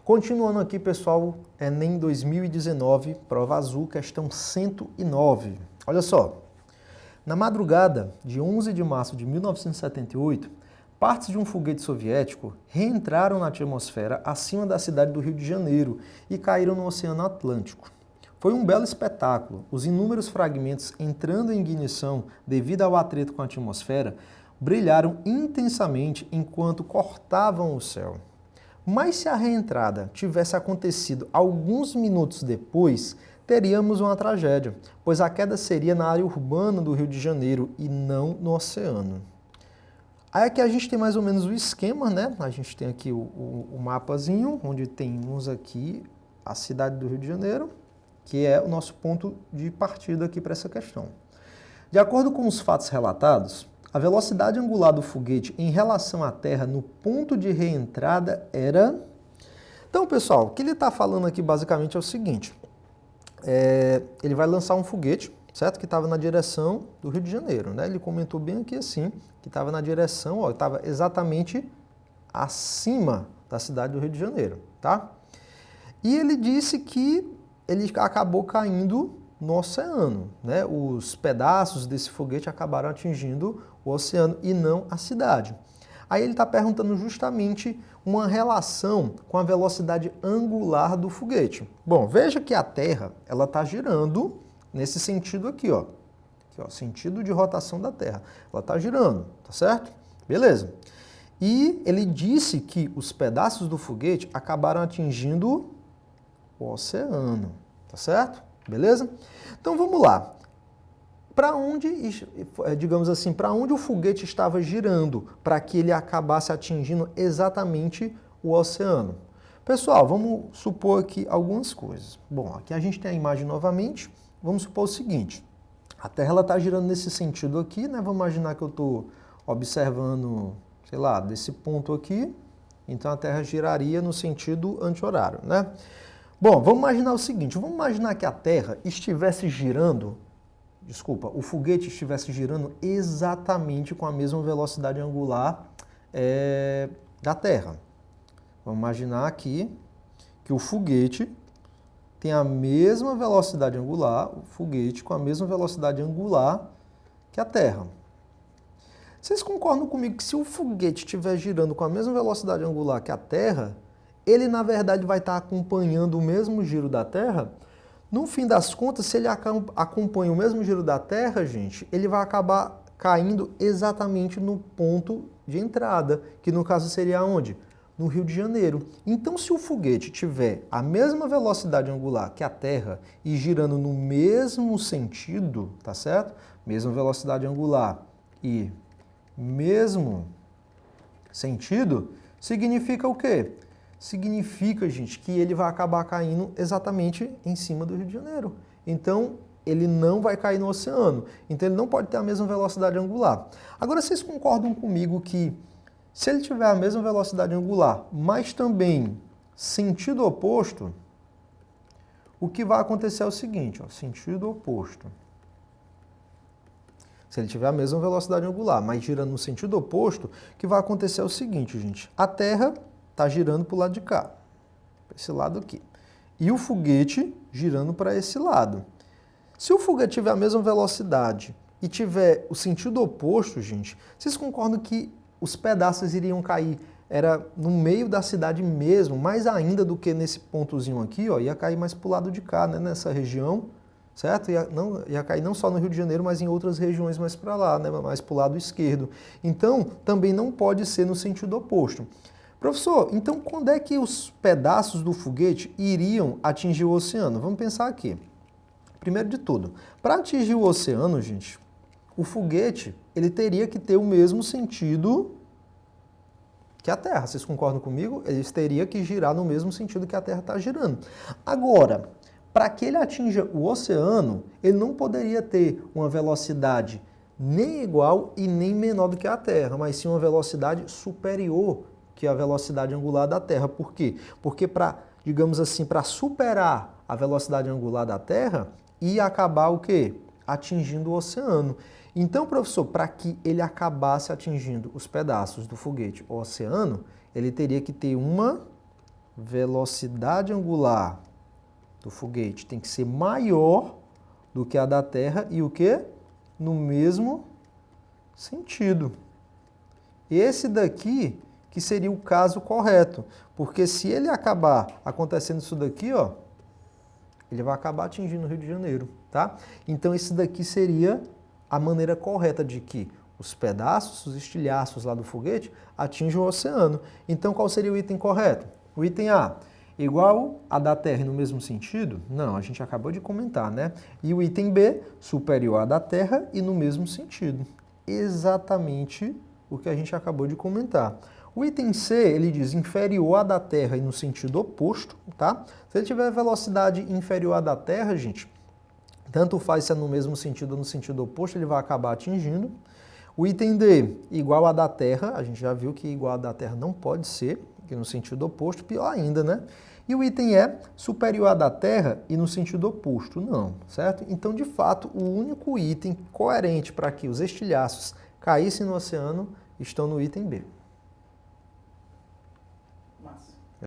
Continuando aqui, pessoal, Enem 2019, prova azul, questão 109. Olha só, na madrugada de 11 de março de 1978, partes de um foguete soviético reentraram na atmosfera acima da cidade do Rio de Janeiro e caíram no Oceano Atlântico. Foi um belo espetáculo. Os inúmeros fragmentos entrando em ignição devido ao atrito com a atmosfera brilharam intensamente enquanto cortavam o céu. Mas se a reentrada tivesse acontecido alguns minutos depois, teríamos uma tragédia, pois a queda seria na área urbana do Rio de Janeiro e não no oceano. Aí aqui a gente tem mais ou menos o esquema, né? A gente tem aqui o mapazinho, onde temos aqui a cidade do Rio de Janeiro, que é o nosso ponto de partida aqui para essa questão. De acordo com os fatos relatados, a velocidade angular do foguete em relação à Terra no ponto de reentrada era... Então, pessoal, o que ele está falando aqui basicamente é o seguinte. Ele vai lançar um foguete, certo? Que estava na direção do Rio de Janeiro, né? Ele comentou bem aqui assim, que estava na direção, ó, estava exatamente acima da cidade do Rio de Janeiro, tá? E ele disse que ele acabou caindo no oceano, né? Os pedaços desse foguete acabaram atingindo o oceano e não a cidade. Aí ele está perguntando justamente uma relação com a velocidade angular do foguete. Bom, veja que a Terra ela está girando nesse sentido aqui, ó. Aqui, ó, sentido de rotação da Terra. Ela está girando, tá certo? Beleza. E ele disse que os pedaços do foguete acabaram atingindo o oceano, tá certo? Beleza? Então vamos lá. Para onde, digamos assim, para onde o foguete estava girando para que ele acabasse atingindo exatamente o oceano? Pessoal, vamos supor aqui algumas coisas. Bom, aqui a gente tem a imagem novamente. Vamos supor o seguinte. A Terra está girando nesse sentido aqui, né? Vamos imaginar que eu estou observando, sei lá, desse ponto aqui. Então a Terra giraria no sentido anti-horário, né? Bom, vamos imaginar o seguinte. Vamos imaginar que a Terra estivesse girando... o foguete estivesse girando exatamente com a mesma velocidade angular da Terra. Vamos imaginar aqui que o foguete tem a mesma velocidade angular, o foguete com a mesma velocidade angular que a Terra. Vocês concordam comigo que se o foguete estiver girando com a mesma velocidade angular que a Terra, ele na verdade vai estar acompanhando o mesmo giro da Terra? No fim das contas, se ele acompanha o mesmo giro da Terra, gente, ele vai acabar caindo exatamente no ponto de entrada, que no caso seria onde? No Rio de Janeiro. Então, se o foguete tiver a mesma velocidade angular que a Terra e girando no mesmo sentido, tá certo? Mesma velocidade angular e mesmo sentido, significa o quê? Significa, gente, que ele vai acabar caindo exatamente em cima do Rio de Janeiro. Então, ele não vai cair no oceano. Então, ele não pode ter a mesma velocidade angular. Agora, vocês concordam comigo que se ele tiver a mesma velocidade angular, mas também sentido oposto, o que vai acontecer é o seguinte, ó, sentido oposto. Se ele tiver a mesma velocidade angular, mas girando no sentido oposto, o que vai acontecer é o seguinte, gente. A Terra está girando para o lado de cá, para esse lado aqui. E o foguete girando para esse lado. Se o foguete tiver a mesma velocidade e tiver o sentido oposto, gente, vocês concordam que os pedaços iriam cair no meio da cidade mesmo, mais ainda do que nesse pontozinho aqui, ó, ia cair mais para o lado de cá, né, nessa região, certo? Ia cair não só no Rio de Janeiro, mas em outras regiões mais para lá, né, mais para o lado esquerdo. Então, também não pode ser no sentido oposto. Professor, então quando é que os pedaços do foguete iriam atingir o oceano? Vamos pensar aqui. Primeiro de tudo, para atingir o oceano, gente, o foguete ele teria que ter o mesmo sentido que a Terra. Vocês concordam comigo? Ele teria que girar no mesmo sentido que a Terra está girando. Agora, para que ele atinja o oceano, ele não poderia ter uma velocidade nem igual e nem menor do que a Terra, mas sim uma velocidade superior que a velocidade angular da Terra. Por quê? Porque digamos assim, para superar a velocidade angular da Terra, ia acabar o quê? Atingindo o oceano. Então, professor, para que ele acabasse atingindo os pedaços do foguete o oceano, ele teria que ter uma velocidade angular do foguete tem que ser maior do que a da Terra e o quê? No mesmo sentido. Esse daqui que seria o caso correto, porque se ele acabar acontecendo isso daqui, ó, ele vai acabar atingindo o Rio de Janeiro, tá? Então esse daqui seria a maneira correta de que os pedaços, os estilhaços lá do foguete atingem o oceano. Então qual seria o item correto? O item A, igual a da Terra no mesmo sentido? Não, a gente acabou de comentar, né? E o item B, superior à da Terra e no mesmo sentido. Exatamente o que a gente acabou de comentar. O item C, ele diz inferior à da Terra e no sentido oposto, tá? Se ele tiver velocidade inferior à da Terra, gente, tanto faz se é no mesmo sentido ou no sentido oposto, ele vai acabar atingindo. O item D, igual à da Terra, a gente já viu que igual à da Terra não pode ser, que no sentido oposto, pior ainda, né? E o item E, superior à da Terra e no sentido oposto, não, certo? Então, de fato, o único item coerente para que os estilhaços caíssem no oceano estão no item B.